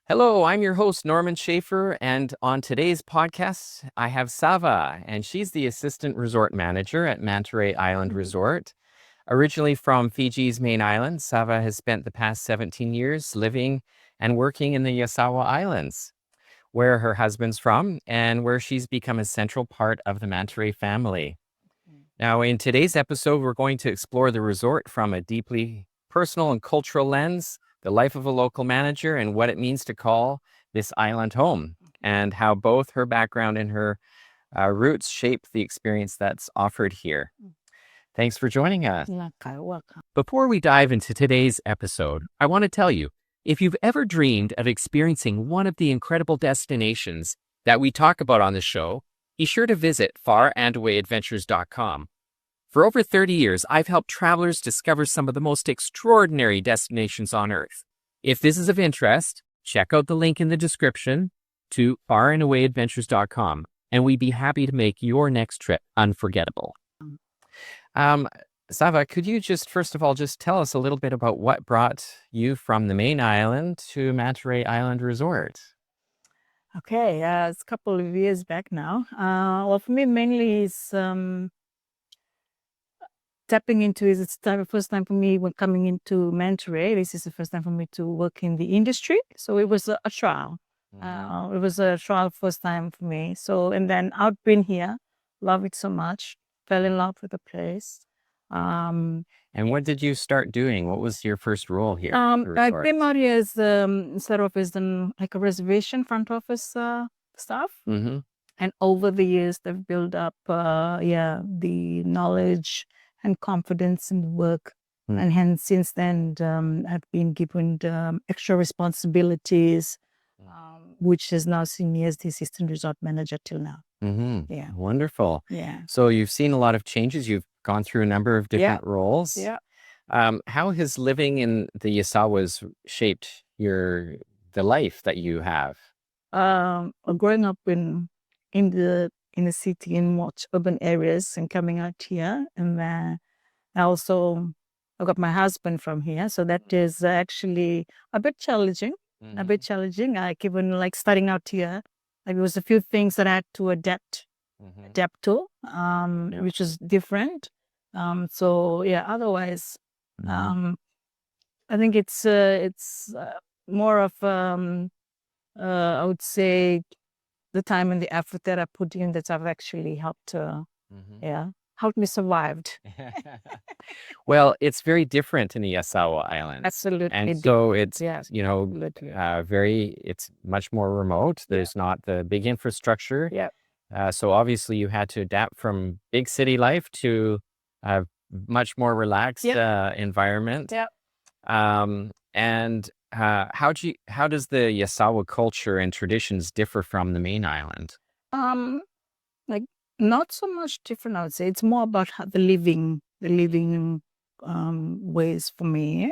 Hello, I'm your host, Norman Schafer, and on today's podcast, I have Sava, and she's the assistant resort manager at Mantaray Island Resort. Originally from Fiji's main island, Sava has spent the past 17 years living and working in the Yasawa Islands, where her husband's from and where she's become a central part of the Mantaray family. Now, in today's episode, we're going to explore the resort from a deeply personal and cultural lens, the life of a local manager, and what it means to call this island home, and how both her background and her roots shape the experience that's offered here. Thanks for joining us. Welcome. Before we dive into today's episode, I want to tell you, if you've ever dreamed of experiencing one of the incredible destinations that we talk about on the show, be sure to visit farandawayadventures.com. For over 30 years, I've helped travelers discover some of the most extraordinary destinations on Earth. If this is of interest, check out the link in the description to farandawayadventures.com, and we'd be happy to make your next trip unforgettable. Sava, could you just, first of all, just tell us a little bit about what brought you from the main island to Mantaray Island Resort? Okay, it's a couple of years back now. Well, for me, mainly it's tapping into it. It's the first time for me when coming into Mantaray. This is the first time for me to work in the industry. So it was a trial. It was a trial first time for me. So, and then I've been here, love it so much, fell in love with the place. And what did you start doing? What was your first role here? I came out here as instead of as like a reservation front office staff. Mm-hmm. And over the years, they've built up, the knowledge and confidence in the work. Mm. And hence, since then, I've been given extra responsibilities, which has now seen me as the assistant resort manager till now. Mm-hmm. Yeah. Wonderful. Yeah. So you've seen a lot of changes. You've gone through a number of different roles. Yeah. How has living in the Yasawas shaped the life that you have? Growing up in the city in more urban areas and coming out here, and then I got my husband from here, so that is actually a bit challenging. Mm-hmm. A bit challenging. Like even like starting out here, like there was a few things that I had to adapt to, which is different. So yeah. Otherwise, I think it's more of I would say the time and the effort that I put in that have actually helped helped me survived. Well, it's very different in the Yasawa Island. Absolutely. And so it's, absolutely. it's much more remote. There's not the big infrastructure. Yeah. So obviously you had to adapt from big city life to a much more relaxed environment. Yeah. And how does the Yasawa culture and traditions differ from the main island? Like not so much different, I would say. It's more about the living ways for me.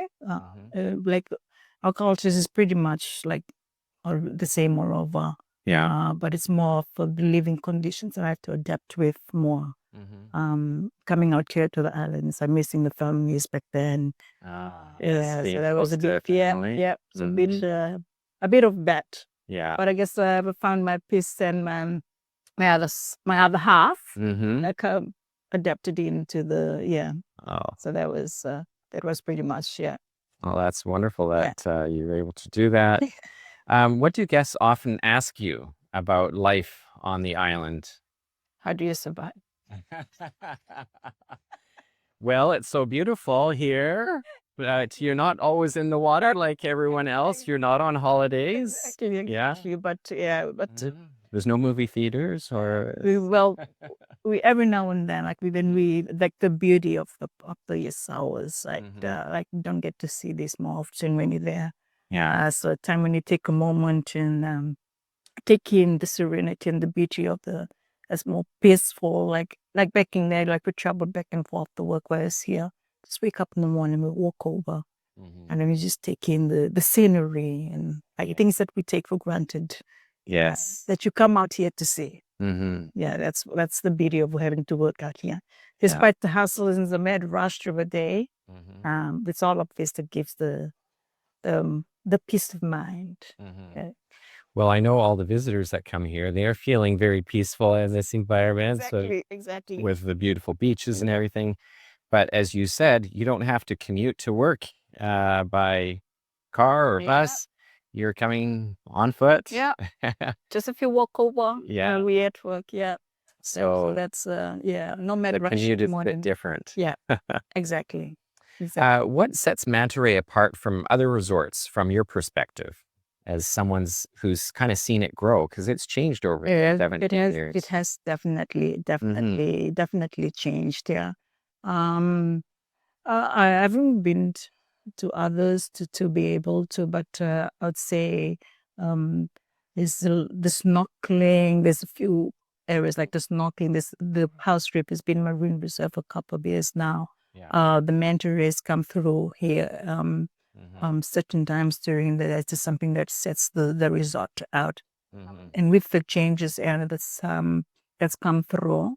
Like our cultures is pretty much like the same all over. Yeah. But it's more for the living conditions that I have to adapt with more. Coming out here to the islands, I'm missing the families back then. So that was a bit, it's a bit of that. Yeah. But I guess I found my peace and my other half that adapted into the So that was pretty much Well, that's wonderful that you were able to do that. What do guests often ask you about life on the island? How do you survive? Well, it's so beautiful here, but you're not always in the water like everyone else. You're not on holidays. Actually, but there's no movie theaters or we every now and then like the beauty of the Yasawas, like you don't get to see this more often when you're there. So a time when you take a moment and take in the serenity and the beauty of it's more peaceful, like back in there, like we traveled back and forth to work, whereas here, just wake up in the morning, we walk over, and then we just take in the scenery and like things that we take for granted. Yes. That you come out here to see. Yeah, that's the beauty of having to work out here. Despite the hustle and the mad rush through the day, it's all of this that gives the the peace of mind. Well, I know all the visitors that come here, they are feeling very peaceful in this environment. Exactly. With the beautiful beaches and everything. But as you said, you don't have to commute to work by car or bus. You're coming on foot. Yeah. Just if you walk over, Yeah. we at work. Yeah. So that's no matter The commute is a bit different. Yeah. Exactly. What sets Mantaray apart from other resorts from your perspective, as someone's who's kind of seen it grow? Because it's changed over the 17 years. It has definitely changed. Yeah. I haven't been to others to be able to, but I would say is the snorkeling. There's a few areas like the snorkeling. The house trip has been marine reserve for a couple of years now. The manta rays come through here certain times during the. It's just something that sets the resort out. And with the changes and that's come through,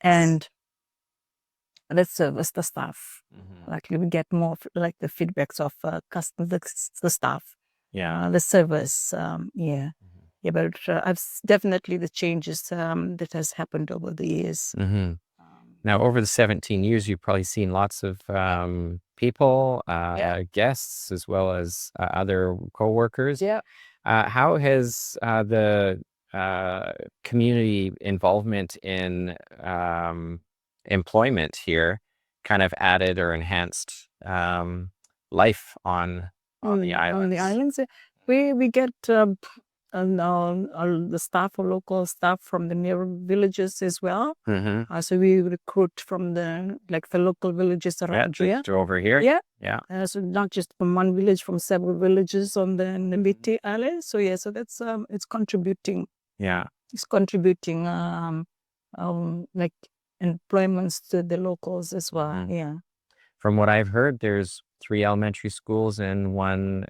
and let's service the staff. Like we get more like the feedbacks of customers, the staff. The service. But I've definitely the changes that has happened over the years. Now, over the 17 years, you've probably seen lots of people, guests, as well as other coworkers. How has the community involvement in employment here kind of added or enhanced life on the islands? On the islands, we get the staff or local staff from the near villages as well. So we recruit from the local villages around here. Over here. So not just from one village, from several villages on the Mantaray Island. So so that's it's contributing. It's contributing like employments to the locals as well. From what I've heard, there's 3 elementary schools and 1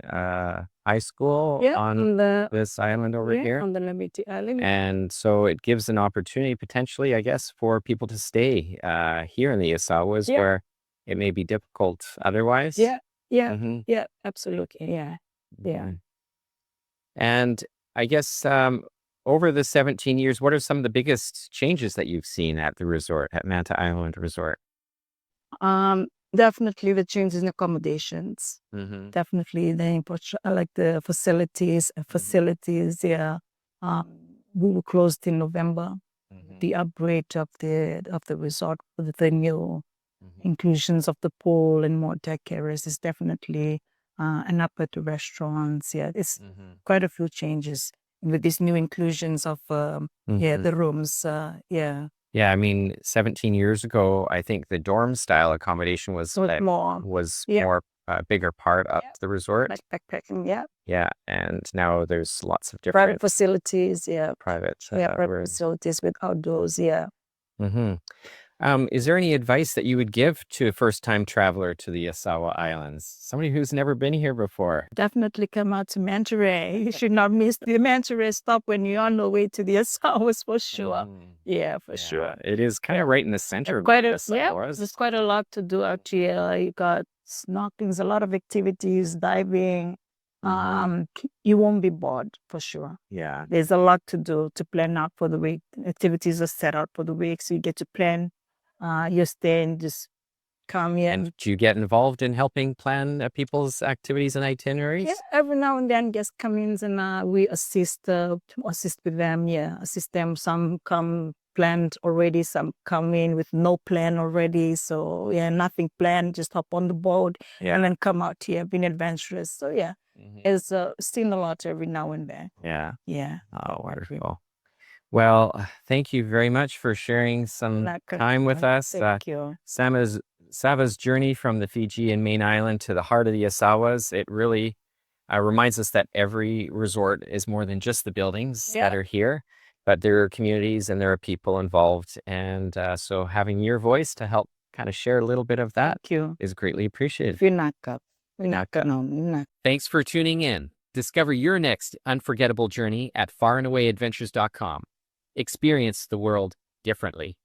high school on this island over here. On the Mantaray Island. And so it gives an opportunity potentially, I guess, for people to stay here in the Yasawas where it may be difficult otherwise. Absolutely. And I guess over the 17 years, what are some of the biggest changes that you've seen at the resort, at Mantaray Island Resort? Definitely the changes in accommodations. Definitely the facilities. We were closed in November. The upgrade of the resort with the new inclusions of the pool and more deck areas is definitely an up at the restaurants. It's quite a few changes with these new inclusions of the rooms. I mean, 17 years ago, I think the dorm style accommodation was more a bigger part of the resort. Like backpacking, and now there's lots of different private facilities, private facilities with outdoors, Is there any advice that you would give to a first-time traveler to the Yasawa Islands? Somebody who's never been here before. Definitely come out to Mantaray. You should not miss the Mantaray stop when you're on the way to the Yasawas for sure. For sure. It is kind of right in the center of the Yasawas. There's quite a lot to do out here. You got snorkeling, a lot of activities, diving. You won't be bored for sure. There's a lot to do to plan out for the week. Activities are set out for the week, so you get to plan your stay and just come here. And do you get involved in helping plan people's activities and itineraries? Every now and then guests come in and we assist with them. Assist them. Some come planned already, some come in with no plan already. So nothing planned, just hop on the boat and then come out here, being adventurous. So it's still a lot every now and then. Oh, wonderful. Well, thank you very much for sharing some time with us. Thank you. Sava's journey from the Fiji and main island to the heart of the Yasawas, it really reminds us that every resort is more than just the buildings that are here, but there are communities and there are people involved. And so having your voice to help kind of share a little bit of that is greatly appreciated. Thanks for tuning in. Discover your next unforgettable journey at farandawadventures.com. Experience the world differently.